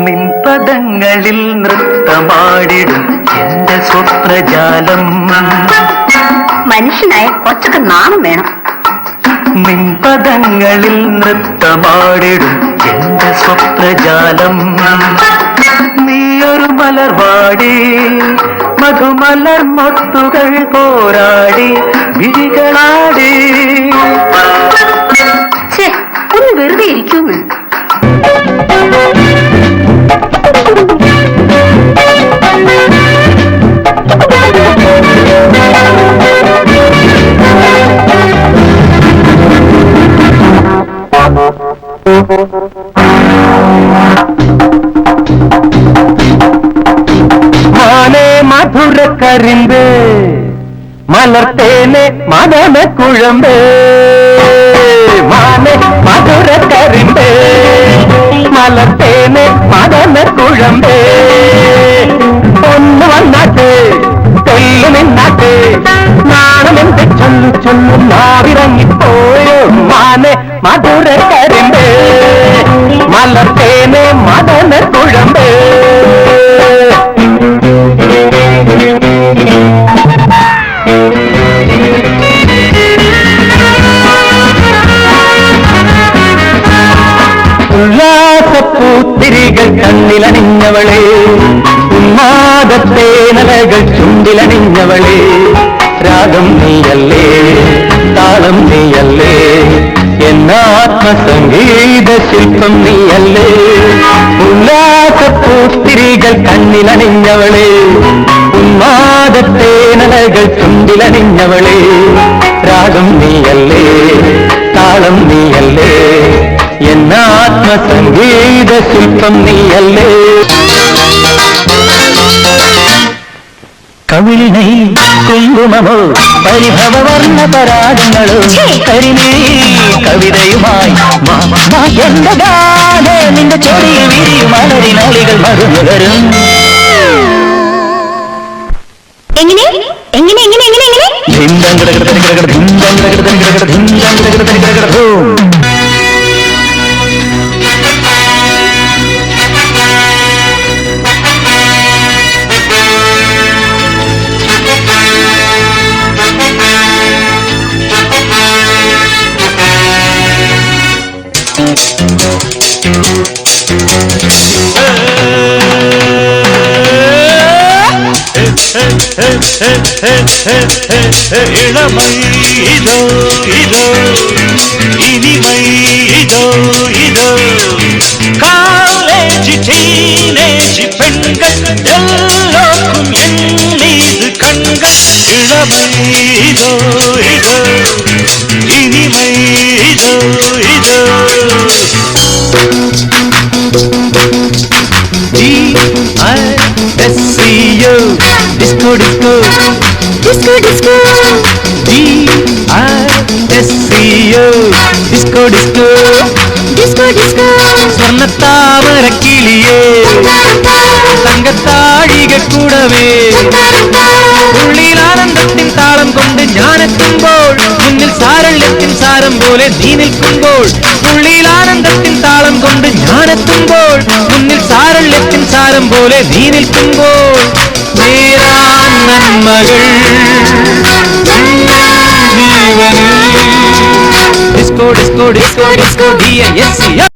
നിൻപദങ്ങളിൽ നൃത്തമാടിടും എന്റെ സ്വപ്നജാലം. മനുഷ്യനായ കുറച്ചൊക്കെ നാണം വേണം. നിൻപദങ്ങളിൽ നൃത്തമാടിടും എന്റെ സ്വപ്നജാലം. നീയൊരു മലർവാടി മധുമലർ മൊട്ടുകൾ പോരാടി വിഴികളാടി. ഒന്ന് വെറുതെ ഇരിക്കുന്നു. மானே மதுர கரிந்து மலர்த்தேனே மதன குழம்பு. மானே மதுர கரிந்து மலர்த்தேனே மதன குழம்பு. ஒன்னு வந்தாட்டு கொல்லு நின்னாட்டு நானும் என்று சொல்லு சொல்லு நாவிறங்கி போயோ. மானே மதுர கரிந்து மலர்த்தேனே மதன குழம்பு. ഉല്ലാസപ്പൂത്തിരികൾ കണ്ണിലണിഞ്ഞവളെ, ഉന്മാദത്തേനലകൾ ചുണ്ടിലണിഞ്ഞവളെ. രാഗം നീയല്ലേ താളം നീയല്ലേ എന്നാത്മസംഗീത ശില്പം നീയല്ലേ. ഉല്ലാസപ്പൂത്തിരികൾ കണ്ണിലണിഞ്ഞവളെ, ഉന്മാദത്തേനലകൾ ചുണ്ടിലണിഞ്ഞവളെ. രാഗം നീയല്ലേ താളം നീയല്ലേ എന്നാത്മസംഗീത ശില്പം നീയല്ലേ. കവിളിനൈ കുങ്കുമമോ പരിഭവവർണ്ണ പരാഗങ്ങളോ കരിനീ കവിതയുമായി എന്റെ ഗാനേ നിന്റെ ചെറിയ വിരിയും അലരിനാളികൾ മറുനുകരും. എങ്ങനെ എങ്ങനെ എങ്ങനെ എങ്ങനെ എങ്ങനെ இளமை இதோ இதோ இனிமை இதோ இதோ காலேஜ் டீனேஜ் பெண்கள் எல்லோருக்கும் என் மீது கண்கள். இளமை இதோ இதோ இனிமை இதோ இதோ. D-I-S-C-O disco disco disco disco D-I-S-C-O disco disco disco disco. സ്വർണ്ണത്താമര കിളിയേ തങ്കത്താഴിക കൂടവേ. ഉള്ളിൽ ആനന്ദത്തിൻ താളം കൊണ്ട് ഞാനെത്തുമ്പോൾ മുന്നിൽ സാരള്യത്തിൻ സാരം പോലെ നീ നിൽക്കുമ്പോൾ. ഉള്ളിൽ ആനന്ദത്തിൻ താളം കൊണ്ട് ഞാനെത്തുമ്പോൾ മുന്നിൽ സാരള്യത്തിൻ സാരം പോലെ നീ നിൽക്കുമ്പോൾ. നേരാൻ നന്മകൾ ജീവനിൽ disco disco disco disco DISCO